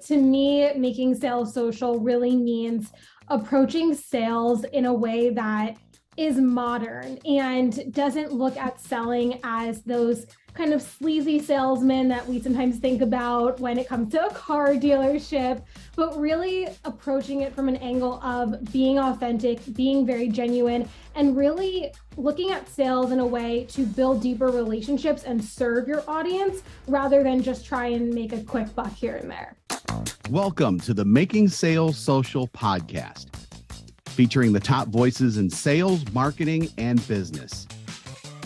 think to me, making sales social really means approaching sales in a way that is modern and doesn't look at selling as those kind of sleazy salesmen that we sometimes think about when it comes to a car dealership, but really approaching it from an angle of being authentic, being very genuine, and really looking at sales in a way to build deeper relationships and serve your audience rather than just try and make a quick buck here and there. Welcome to the Making Sales Social podcast, featuring the top voices in sales, marketing, and business.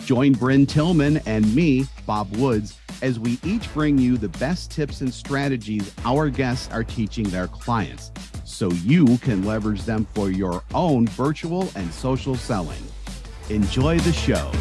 Join Bryn Tillman and me, Bob Woods, as we each bring you the best tips and strategies our guests are teaching their clients, so you can leverage them for your own virtual and social selling. Enjoy the show.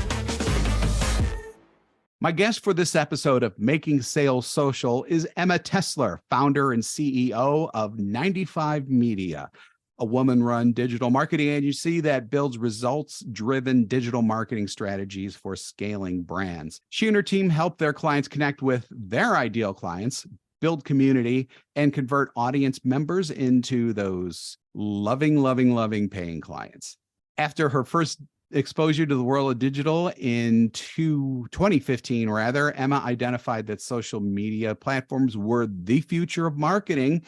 My guest for this episode of Making Sales Social is Emma Tessler, founder and CEO of 95 Media, a woman-run digital marketing agency that builds results-driven digital marketing strategies for scaling brands. She and her team help their clients connect with their ideal clients, build community, and convert audience members into those loving paying clients. After her first exposure to the world of digital in 2015, Emma identified that social media platforms were the future of marketing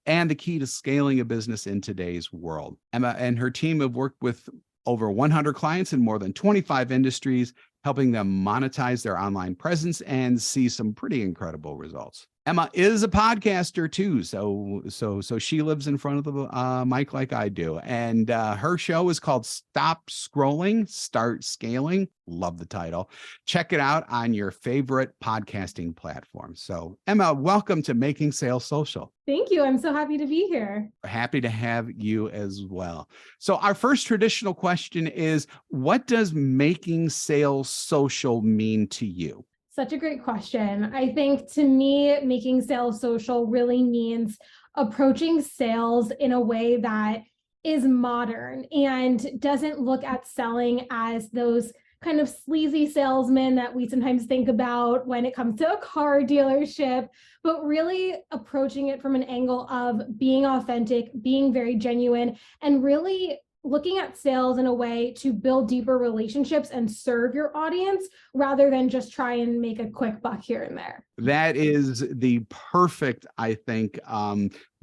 and the key to scaling a business in today's world. Emma and her team have worked with over 100 clients in more than 25 industries, helping them monetize their online presence and see some pretty incredible results. Emma is a podcaster too, so she lives in front of the mic like I do, and her show is called Stop Scrolling, Start Scaling. Love the title. Check it out on your favorite podcasting platform. So, Emma, welcome to Making Sales Social. Thank you. I'm so happy to be here. Happy to have you as well. So, our first traditional question is, what does making sales social mean to you? Such a great question. I think to me, making sales social really means approaching sales in a way that is modern and doesn't look at selling as those kind of sleazy salesmen that we sometimes think about when it comes to a car dealership, but really approaching it from an angle of being authentic, being very genuine, and really looking at sales in a way to build deeper relationships and serve your audience rather than just try and make a quick buck here and there. That is the perfect, I think,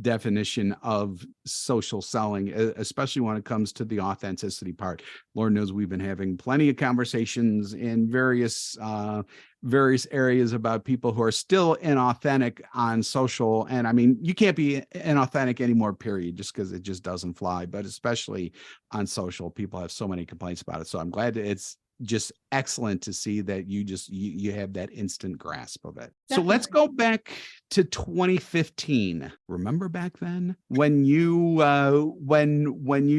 definition of social selling, especially when it comes to the authenticity part. Lord knows we've been having plenty of conversations in various areas about people who are still inauthentic on social. And I mean, you can't be inauthentic anymore, period, just because it just doesn't fly. But especially on social, people have so many complaints about it. So I'm glad that it's just excellent to see that you have that instant grasp of it. Definitely. So let's go back to 2015. Remember back then when you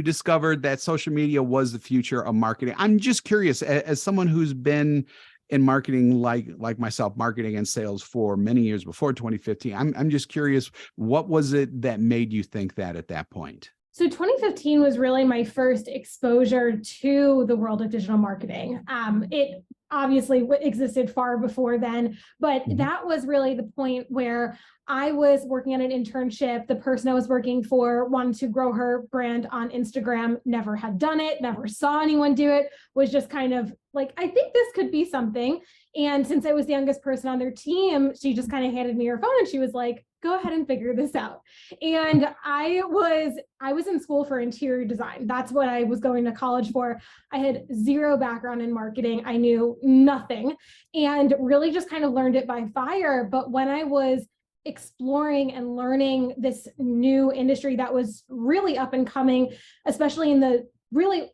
discovered that social media was the future of marketing? I'm just curious, as someone who's been in marketing like myself, marketing and sales for many years before 2015. I'm just curious, what was it that made you think that at that point? So 2015 was really my first exposure to the world of digital marketing. It obviously existed far before then, but that was really the point where I was working on an internship. The person I was working for wanted to grow her brand on Instagram, never had done it, never saw anyone do it, was just kind of like, I think this could be something. And since I was the youngest person on their team, she just kind of handed me her phone and she was like, go ahead and figure this out. And I was in school for interior design. That's what I was going to college for. I had zero background in marketing. I knew nothing and really just kind of learned it by fire. But when I was exploring and learning this new industry that was really up and coming, especially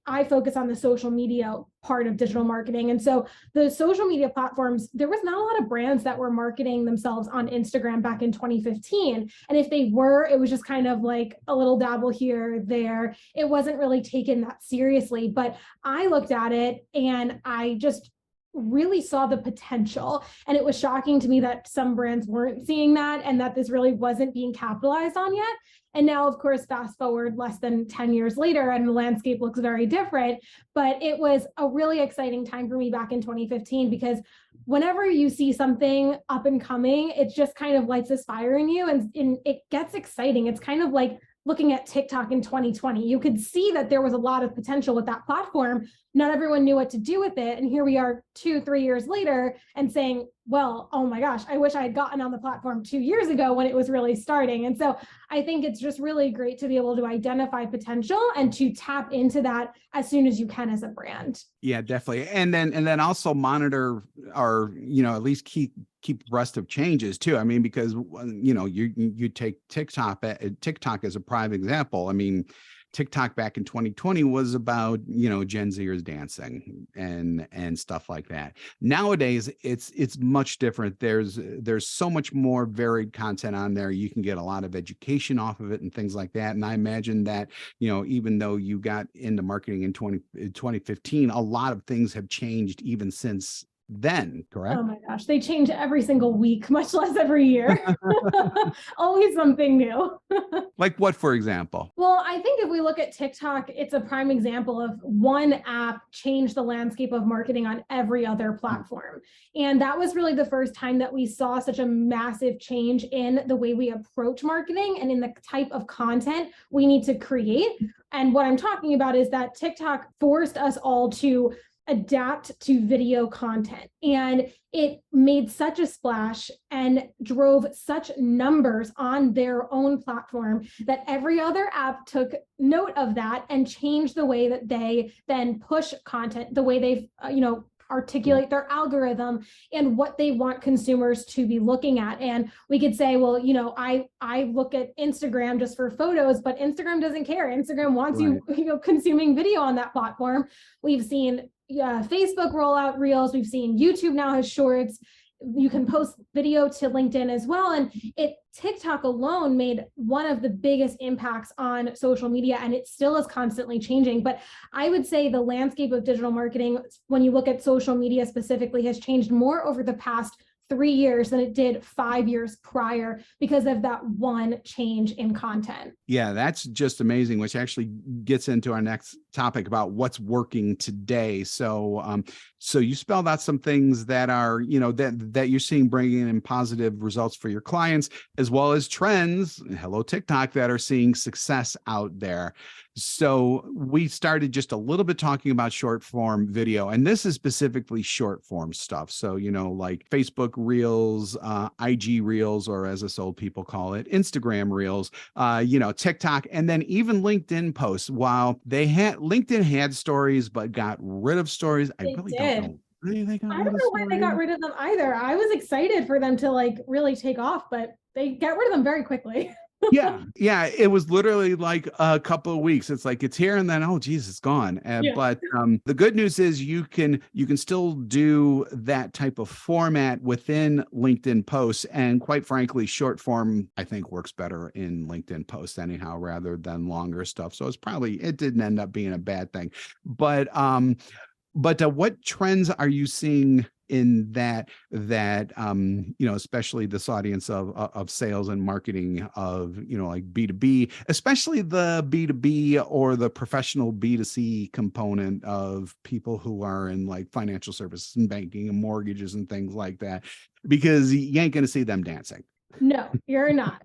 I focus on the social media part of digital marketing. And so the social media platforms, there was not a lot of brands that were marketing themselves on Instagram back in 2015. And if they were, it was just kind of like a little dabble here, there. It wasn't really taken that seriously. But I looked at it and I just really saw the potential. And it was shocking to me that some brands weren't seeing that and that this really wasn't being capitalized on yet. And now, of course, fast forward less than 10 years later and the landscape looks very different. But it was a really exciting time for me back in 2015 because whenever you see something up and coming, it just kind of lights this fire in you, and it gets exciting. It's kind of like looking at TikTok in 2020. You could see that there was a lot of potential with that platform. Not everyone knew what to do with it. And here we are 2-3 years later and saying, well, oh my gosh, I wish I had gotten on the platform 2 years ago when it was really starting. And so I think it's just really great to be able to identify potential and to tap into that as soon as you can as a brand. Yeah, definitely. And then also monitor, or, at least keep abreast of changes too. I mean, because, you take TikTok as a prime example. I mean, TikTok back in 2020 was about, Gen Zers dancing and stuff like that. Nowadays, it's much different. There's so much more varied content on there. You can get a lot of education off of it and things like that. And I imagine that, even though you got into marketing in 2015, a lot of things have changed even since then, correct? Oh my gosh, they change every single week, much less every year. Always something new. Like what, for example? Well, I think if we look at TikTok, it's a prime example of one app changed the landscape of marketing on every other platform. And that was really the first time that we saw such a massive change in the way we approach marketing and in the type of content we need to create. And what I'm talking about is that TikTok forced us all to adapt to video content, and it made such a splash and drove such numbers on their own platform that every other app took note of that and changed the way that they then push content, the way they articulate their algorithm and what they want consumers to be looking at. And we could say, well, I look at Instagram just for photos, but Instagram doesn't care. Instagram wants you consuming video on that platform. We've seen Facebook roll out Reels. We've seen YouTube now has Shorts. You can post video to LinkedIn as well. And TikTok alone made one of the biggest impacts on social media, and it still is constantly changing. But I would say the landscape of digital marketing, when you look at social media specifically, has changed more over the past 3 years than it did 5 years prior because of that one change in content. Yeah, that's just amazing, which actually gets into our next topic about what's working today. So, so you spelled out some things that are, that you're seeing bringing in positive results for your clients, as well as trends, hello TikTok, that are seeing success out there. So we started just a little bit talking about short form video, and this is specifically short form stuff. So, like Facebook Reels, IG Reels, or as us old people call it, Instagram Reels, TikTok, and then even LinkedIn posts. While LinkedIn had stories, but got rid of stories. I really don't know. I don't know why they got rid of them either. I was excited for them to really take off, but they got rid of them very quickly. Yeah. It was literally like a couple of weeks. It's like it's here and then, oh geez, it's gone. But the good news is you can still do that type of format within LinkedIn posts, and quite frankly, short form I think works better in LinkedIn posts anyhow, rather than longer stuff. So it didn't end up being a bad thing. But what trends are you seeing in that especially this audience of sales and marketing of, like B2B, especially the B2B or the professional B2C component of people who are in like financial services and banking and mortgages and things like that, because you ain't going to see them dancing. No, you're not.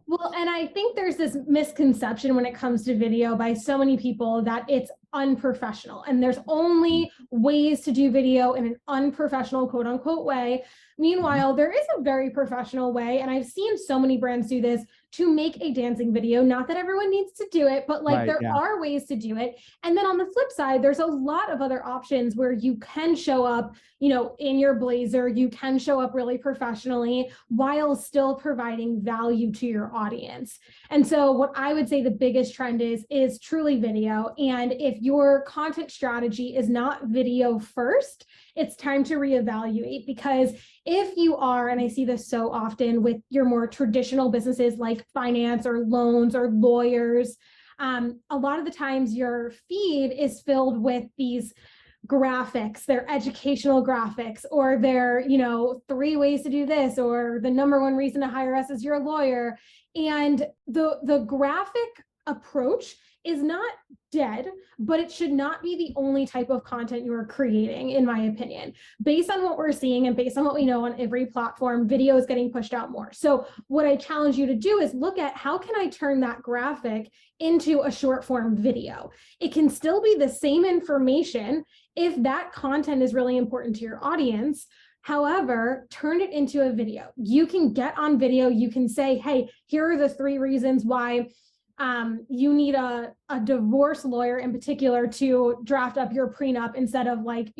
Well, and I think there's this misconception when it comes to video by so many people that it's unprofessional, and there's only ways to do video in an unprofessional, quote unquote, way. Meanwhile, there is a very professional way, and I've seen so many brands do this, to make a dancing video. Not that everyone needs to do it, but there are ways to do it. And then on the flip side, there's a lot of other options where you can show up, in your blazer, you can show up really professionally while still providing value to your audience. And so what I would say the biggest trend is truly video. And if your content strategy is not video first, it's time to reevaluate, because if you are, and I see this so often with your more traditional businesses like finance or loans or lawyers, a lot of the times your feed is filled with these graphics, they're educational graphics, or they're, 3 ways to do this, or the number 1 reason to hire us is you're a lawyer. And the graphic approach is not dead, but it should not be the only type of content you are creating, in my opinion. Based on what we're seeing and based on what we know on every platform, video is getting pushed out more. So what I challenge you to do is look at how can I turn that graphic into a short form video. It can still be the same information if that content is really important to your audience. However, turn it into a video. You can get on video. You can say, hey, here are the 3 reasons why you need a divorce lawyer in particular to draft up your prenup instead of like,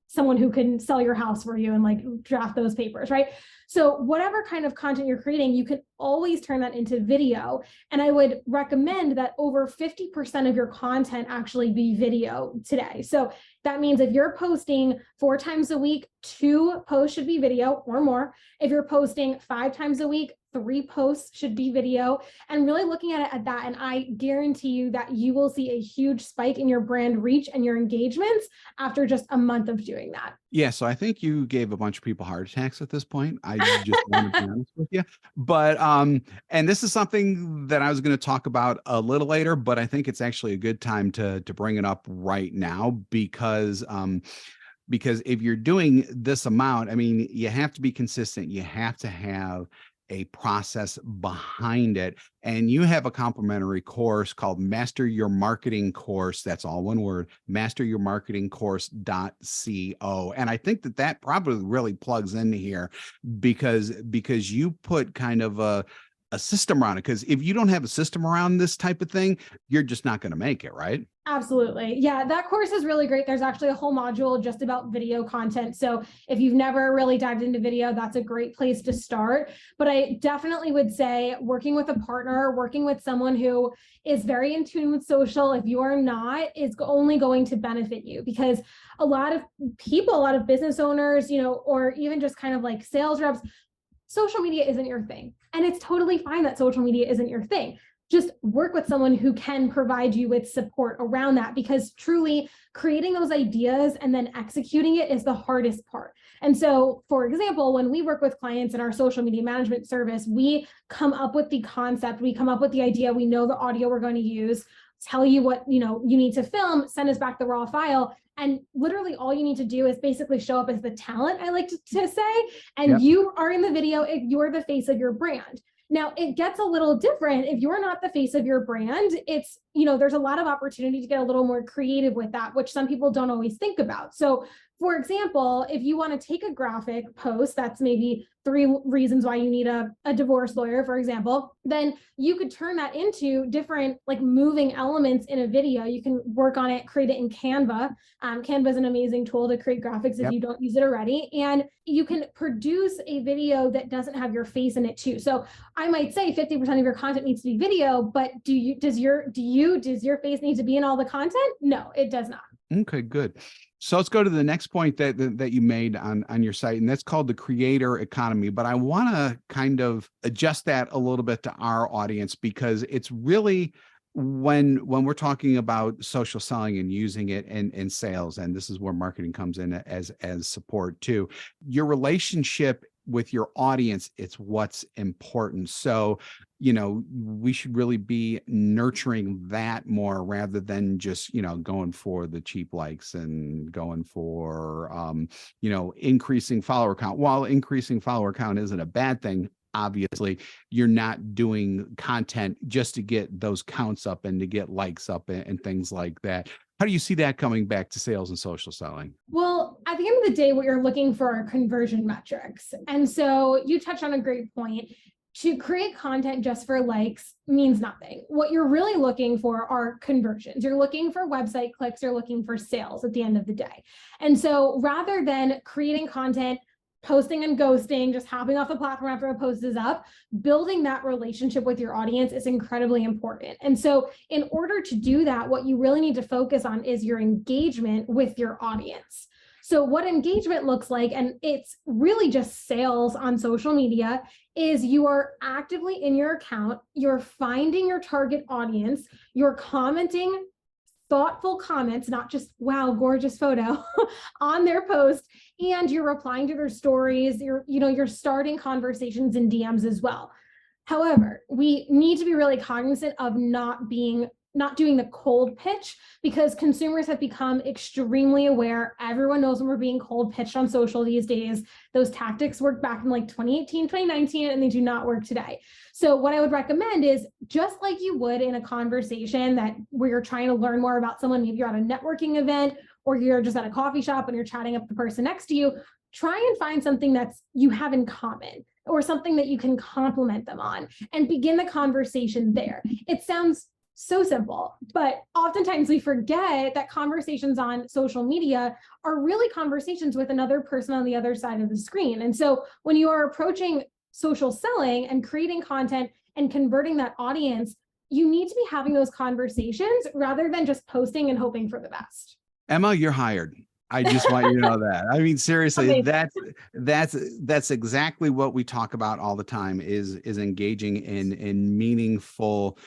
someone who can sell your house for you and like draft those papers, right? So whatever kind of content you're creating, you can always turn that into video. And I would recommend that over 50% of your content actually be video today. So that means if you're posting 4 times a week, 2 posts should be video or more. If you're posting 5 times a week, 3 posts should be video, and really looking at it at that. And I guarantee you that you will see a huge spike in your brand reach and your engagements after just a month of doing that. Yeah, so I think you gave a bunch of people heart attacks at this point. I just want to be honest with you. But and this is something that I was going to talk about a little later, but I think it's actually a good time to bring it up right now because if you're doing this amount, I mean, you have to be consistent. You have to have a process behind it. And you have a complimentary course called Master Your Marketing Course. That's all one word, masteryourmarketingcourse.co. And I think that probably really plugs into here because you put kind of a system around it. Because if you don't have a system around this type of thing, you're just not going to make it, right? Absolutely. Yeah, that course is really great. There's actually a whole module just about video content. So if you've never really dived into video, that's a great place to start. But I definitely would say working with a partner, working with someone who is very in tune with social, if you are not, is only going to benefit you, because a lot of people, a lot of business owners, or even just kind of like sales reps, social media isn't your thing. And it's totally fine that social media isn't your thing. Just work with someone who can provide you with support around that, because truly creating those ideas and then executing it is the hardest part. And so, for example, when we work with clients in our social media management service, we come up with the concept, we come up with the idea, we know the audio we're going to use, tell you what, you need to film, send us back the raw file. And literally all you need to do is basically show up as the talent, I like to say, and Yep. You are in the video if you're the face of your brand. Now, it gets a little different if you're not the face of your brand. It's, there's a lot of opportunity to get a little more creative with that, which some people don't always think about. So, for example, if you want to take a graphic post, that's maybe 3 reasons why you need a divorce lawyer, for example, then you could turn that into different like moving elements in a video. You can work on it, create it in Canva. Canva is an amazing tool to create graphics if you don't use it already. And you can produce a video that doesn't have your face in it too. So I might say 50% of your content needs to be video, but does your face need to be in all the content? No, it does not. Okay, good. So let's go to the next point that you made on your site, and that's called the creator economy. But I want to kind of adjust that a little bit to our audience, because it's really when we're talking about social selling and using it in sales, and this is where marketing comes in as support too. Your relationship with your audience, it's what's important. So, we should really be nurturing that more rather than just, going for the cheap likes and going for, increasing follower count. While increasing follower count isn't a bad thing, obviously, you're not doing content just to get those counts up and to get likes up and things like that. How do you see that coming back to sales and social selling? Well, at the end of the day, what you're looking for are conversion metrics. And so you touched on a great point. To create content just for likes means nothing. What you're really looking for are conversions. You're looking for website clicks, you're looking for sales at the end of the day. And so rather than creating content, posting and ghosting, just hopping off the platform after a post is up, building that relationship with your audience is incredibly important. And so in order to do that, what you really need to focus on is your engagement with your audience. So what engagement looks like, and it's really just sales on social media, is you are actively in your account, you're finding your target audience, you're commenting thoughtful comments, not just, wow, gorgeous photo on their post, and you're replying to their stories, you're starting conversations in DMs as well. However, we need to be really cognizant of not being not doing the cold pitch, because consumers have become extremely aware. Everyone knows when we're being cold pitched on social these days. Those tactics worked back in like 2018, 2019, and they do not work today. So what I would recommend is, just like you would in a conversation that where you're trying to learn more about someone, maybe you're at a networking event or you're just at a coffee shop and you're chatting up the person next to you, try and find something that's you have in common or something that you can compliment them on and begin the conversation there. It sounds so simple, but oftentimes we forget that conversations on social media are really conversations with another person on the other side of the screen. And so when you are approaching social selling and creating content and converting that audience, you need to be having those conversations rather than just posting and hoping for the best. Emma, you're hired. I just want you to know that. I mean, seriously, that's exactly what we talk about all the time is engaging in meaningful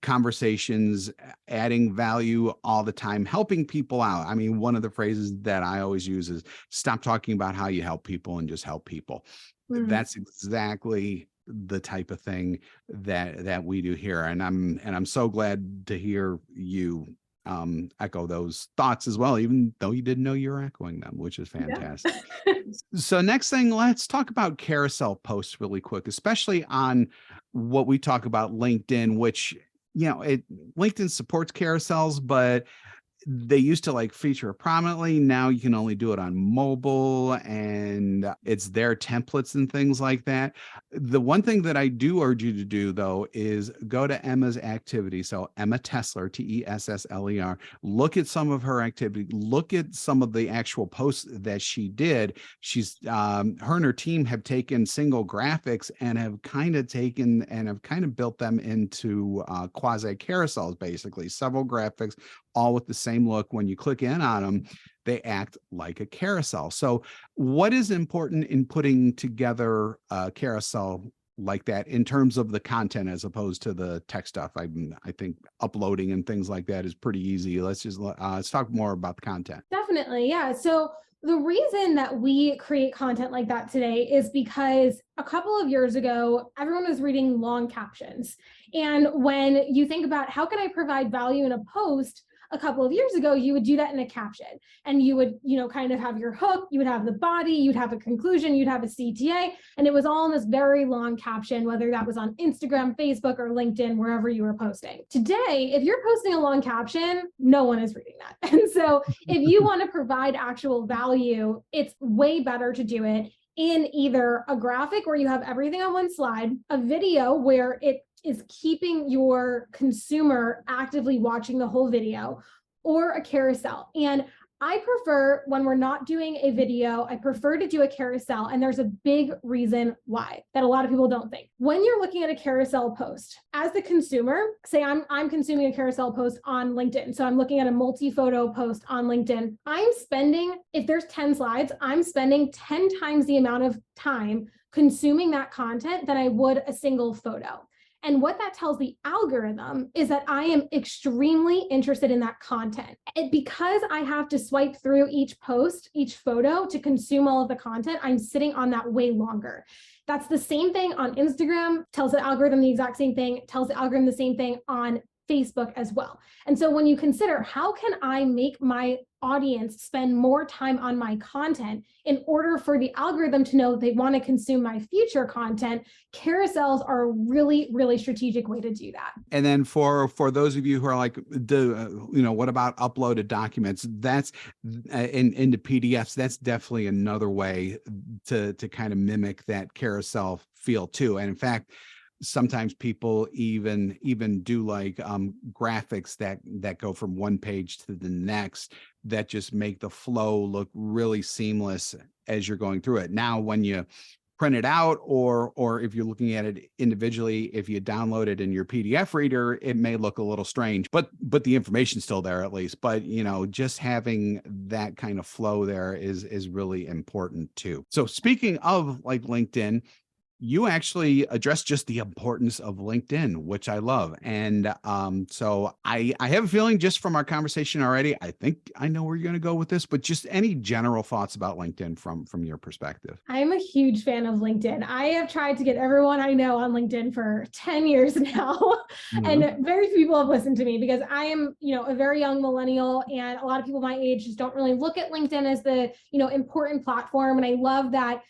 conversations, adding value all the time, helping people out. I mean, one of the phrases that I always use is stop talking about how you help people and just help people. That's exactly the type of thing that we do here. And I'm so glad to hear you echo those thoughts as well, even though you didn't know you were echoing them, which is fantastic. Yeah. So next thing, let's talk about carousel posts really quick, especially on what we talk about LinkedIn, which, LinkedIn supports carousels, but they used to like feature prominently. Now you can only do it on mobile and it's their templates and things like that. The one thing that I do urge you to do though is go to Emma's activity. So Emma Tessler, Tessler, look at some of her activity, look at some of the actual posts that she did. She's her and her team have taken single graphics and have kind of built them into quasi carousels, basically several graphics, all with the same look. When you click in on them, they act like a carousel. So what is important in putting together a carousel like that in terms of the content as opposed to the tech stuff? I think uploading and things like that is pretty easy. Let's talk more about the content. Definitely. Yeah. So the reason that we create content like that today is because a couple of years ago, everyone was reading long captions. And when you think about how can I provide value in a post, a couple of years ago, you would do that in a caption and you would, kind of have your hook, you would have the body, you'd have a conclusion, you'd have a CTA, and it was all in this very long caption, whether that was on Instagram, Facebook, or LinkedIn, wherever you were posting. Today, if you're posting a long caption, no one is reading that. And so if you want to provide actual value, it's way better to do it in either a graphic where you have everything on one slide, a video where it is keeping your consumer actively watching the whole video, or a carousel. And I prefer, when we're not doing a video, I prefer to do a carousel. And there's a big reason why that a lot of people don't think. When you're looking at a carousel post, as the consumer, say I'm consuming a carousel post on LinkedIn. So I'm looking at a multi-photo post on LinkedIn. I'm spending, if there's 10 slides, I'm spending 10 times the amount of time consuming that content than I would a single photo. And what that tells the algorithm is that I am extremely interested in that content. Because I have to swipe through each post, each photo to consume all of the content, I'm sitting on that way longer. That's the same thing on Instagram, tells the algorithm the exact same thing, tells the algorithm the same thing on Facebook as well. And so when you consider how can I make my audience spend more time on my content in order for the algorithm to know they want to consume my future content, carousels are a really, really strategic way to do that. And then for those of you who are like, what about uploaded documents? That's into PDFs. That's definitely another way to kind of mimic that carousel feel too. And in fact, sometimes people even do like graphics that go from one page to the next that just make the flow look really seamless as you're going through it. Now, when you print it out or if you're looking at it individually, if you download it in your PDF reader, it may look a little strange, but the information's still there at least. But just having that kind of flow there is really important too. So speaking of like LinkedIn, you actually address just the importance of LinkedIn, which I love. And so I have a feeling just from our conversation already, I think I know where you're going to go with this, but just any general thoughts about LinkedIn from your perspective. I'm a huge fan of LinkedIn. I have tried to get everyone I know on LinkedIn for 10 years now. And very few people have listened to me because I am, a very young millennial, and a lot of people my age just don't really look at LinkedIn as the, important platform. And I love that,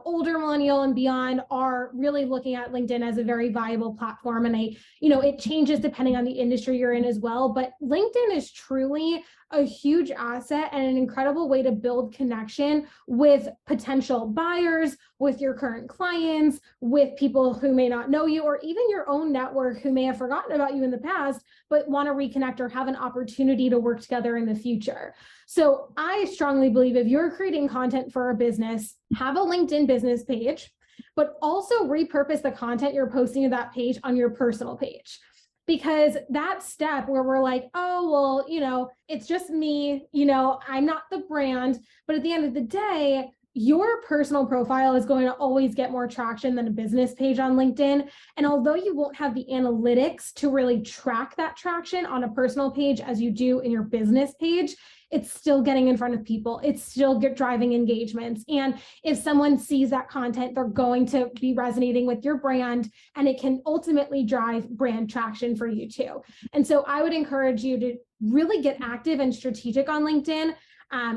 older millennial and beyond are really looking at LinkedIn as a very viable platform. And it changes depending on the industry you're in as well. But LinkedIn is truly a huge asset and an incredible way to build connection with potential buyers, with your current clients, with people who may not know you, or even your own network who may have forgotten about you in the past, but want to reconnect or have an opportunity to work together in the future. So I strongly believe if you're creating content for a business, have a LinkedIn business page, but also repurpose the content you're posting to that page on your personal page. Because that step where we're like, oh, well, it's just me, I'm not the brand. But at the end of the day, your personal profile is going to always get more traction than a business page on LinkedIn. And although you won't have the analytics to really track that traction on a personal page as you do in your business page, it's still getting in front of people. It's still driving engagements. And if someone sees that content, they're going to be resonating with your brand, and it can ultimately drive brand traction for you too. And so I would encourage you to really get active and strategic on LinkedIn.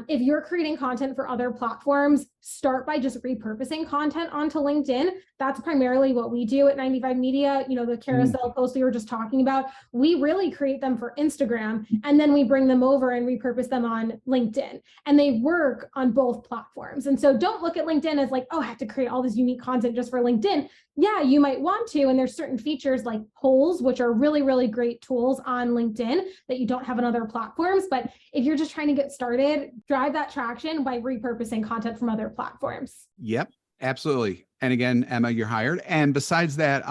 If you're creating content for other platforms, start by just repurposing content onto LinkedIn. That's primarily what we do at 95 Media. The carousel posts we were just talking about, we really create them for Instagram, and then we bring them over and repurpose them on LinkedIn. And they work on both platforms. And so don't look at LinkedIn as like, oh, I have to create all this unique content just for LinkedIn. Yeah, you might want to. And there's certain features like polls, which are really, really great tools on LinkedIn that you don't have on other platforms. But if you're just trying to get started, drive that traction by repurposing content from other platforms. Yep, absolutely. And again, Emma, you're hired. And besides that,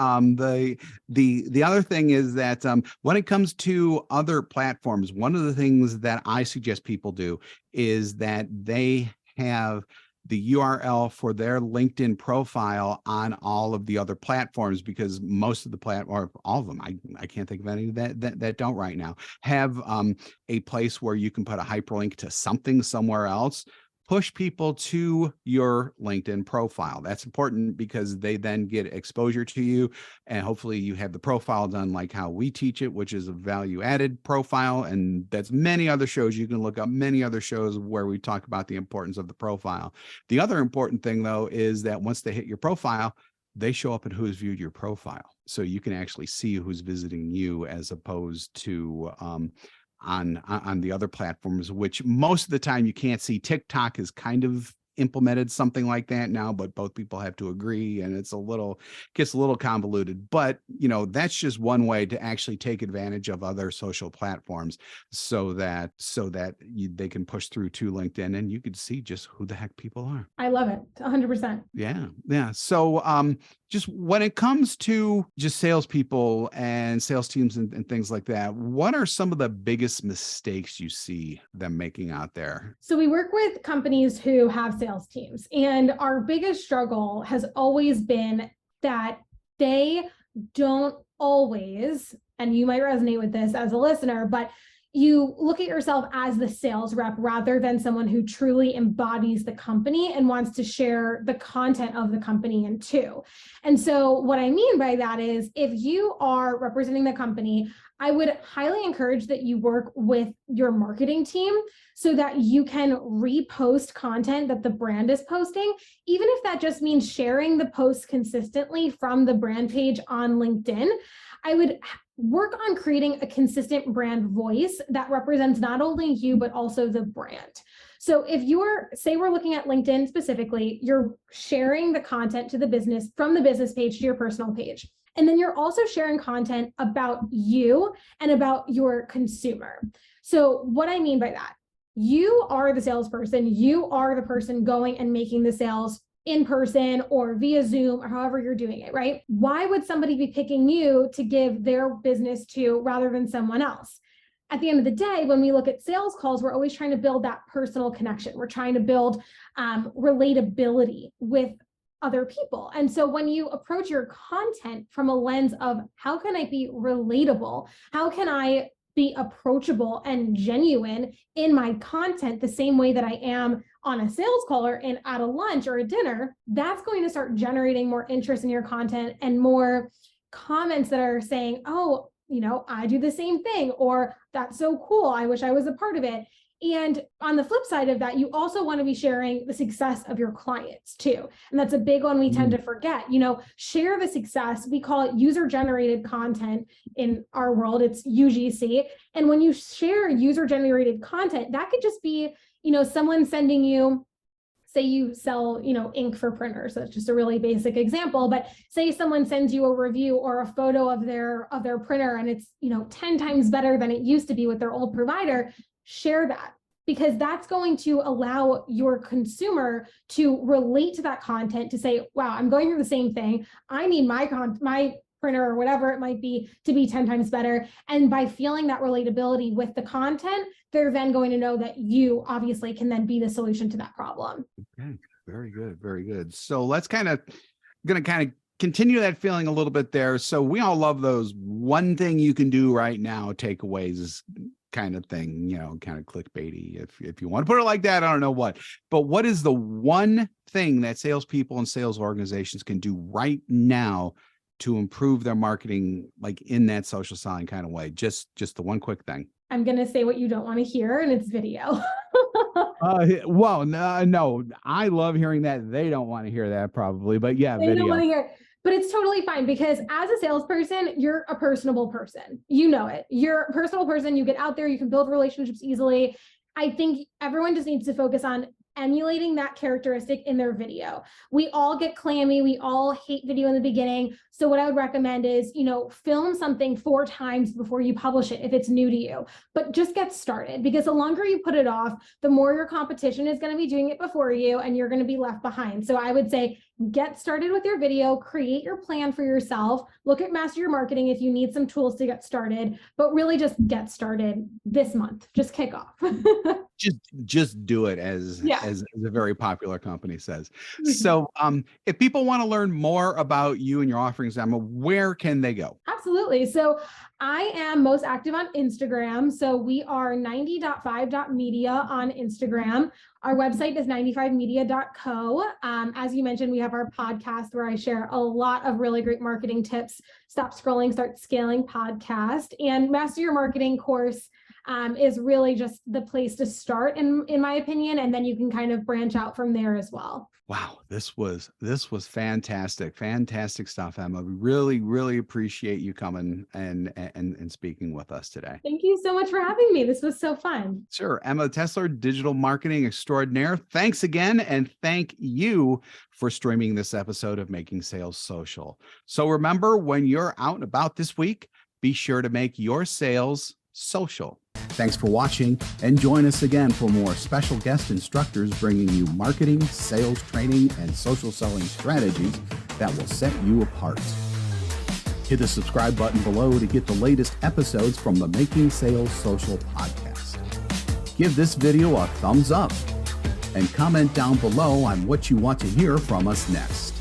the other thing is that when it comes to other platforms, one of the things that I suggest people do is that they have the URL for their LinkedIn profile on all of the other platforms, because most of the or all of them, I can't think of any that don't right now, have a place where you can put a hyperlink to something somewhere else. Push people to your LinkedIn profile. That's important because they then get exposure to you, and hopefully you have the profile done like how we teach it, which is a value-added profile. And that's many other shows. You can look up many other shows where we talk about the importance of the profile. The other important thing, though, is that once they hit your profile, they show up at who's viewed your profile. So you can actually see who's visiting you, as opposed to on the other platforms, which most of the time you can't see. TikTok has kind of implemented something like that now, but both people have to agree, and gets a little convoluted. But that's just one way to actually take advantage of other social platforms, so that they can push through to LinkedIn, and you could see just who the heck people are. I love it. 100%. Yeah. So just when it comes to just salespeople and sales teams and things like that, what are some of the biggest mistakes you see them making out there? So we work with companies who have sales teams, and our biggest struggle has always been that they don't always, and you might resonate with this as a listener, but you look at yourself as the sales rep rather than someone who truly embodies the company and wants to share the content of the company in two. And so what I mean by that is, if you are representing the company, I would highly encourage that you work with your marketing team so that you can repost content that the brand is posting, even if that just means sharing the posts consistently from the brand page on LinkedIn. I would work on creating a consistent brand voice that represents not only you, but also the brand. So if say we're looking at LinkedIn specifically, you're sharing the content to the business from the business page to your personal page. And then you're also sharing content about you and about your consumer. So what I mean by that, you are the salesperson, you are the person going and making the sales in person or via Zoom or however you're doing it, right? Why would somebody be picking you to give their business to rather than someone else? At the end of the day, when we look at sales calls, we're always trying to build that personal connection. We're trying to build relatability with other people. And so when you approach your content from a lens of how can I be relatable? How can I be approachable and genuine in my content the same way that I am on a sales call or at a lunch or a dinner, that's going to start generating more interest in your content and more comments that are saying, oh, I do the same thing, or that's so cool, I wish I was a part of it. And on the flip side of that, you also want to be sharing the success of your clients too. And that's a big one we tend to forget. Share the success. We call it user-generated content in our world. It's UGC. And when you share user-generated content, that could just be, someone sending you, say you sell, ink for printers. That's just a really basic example. But say someone sends you a review or a photo of their printer, and it's, 10 times better than it used to be with their old provider. Share that, because that's going to allow your consumer to relate to that content, to say, wow, I'm going through the same thing. I need my printer or whatever it might be to be 10 times better. And by feeling that relatability with the content, they're then going to know that you obviously can then be the solution to that problem. Okay, very good, very good. So let's going to continue that feeling a little bit there. So we all love those one thing you can do right now takeaways kind of thing, kind of clickbaity, if you want to put it like that. I don't know what, but what is the one thing that salespeople and sales organizations can do right now to improve their marketing, like in that social selling kind of way? Just the one quick thing. I'm going to say what you don't want to hear, and it's video. Well, no, I love hearing that. They don't want to hear that probably, but yeah, they video. Don't want to hear. But it's totally fine, because as a salesperson, you're a personable person. You know it. You're a personal person. You get out there, you can build relationships easily. I think everyone just needs to focus on emulating that characteristic in their video. We all get clammy. We all hate video in the beginning. So what I would recommend is, film something 4 times before you publish it if it's new to you, but just get started, because the longer you put it off, the more your competition is going to be doing it before you, and you're going to be left behind. So I would say, get started with your video, create your plan for yourself, look at Master Your Marketing if you need some tools to get started, but really just get started this month. Just kick off. just do it, as a very popular company says. So if people want to learn more about you and your offerings, Emma, where can they go? Absolutely. So I am most active on Instagram. So we are 90.5.media on Instagram. Our website is 95media.co. As you mentioned, we have our podcast where I share a lot of really great marketing tips. Stop Scrolling, Start Scaling podcast, and Master Your Marketing course is really just the place to start, in my opinion, and then you can kind of branch out from there as well. Wow, this was fantastic stuff, Emma. We really appreciate you coming and speaking with us today. Thank you so much for having me. This was so fun. Sure. Emma Tessler, digital marketing extraordinaire. Thanks again, and thank you for streaming this episode of Making Sales Social. So remember, when you're out and about this week, be sure to make your sales social. Thanks for watching, and join us again for more special guest instructors bringing you marketing, sales training, and social selling strategies that will set you apart. Hit the subscribe button below to get the latest episodes from the Making Sales Social podcast. Give this video a thumbs up and comment down below on what you want to hear from us next.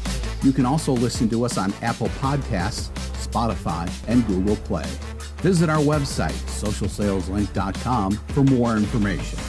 You can also listen to us on Apple Podcasts, Spotify, and Google Play. Visit our website, socialsaleslink.com, for more information.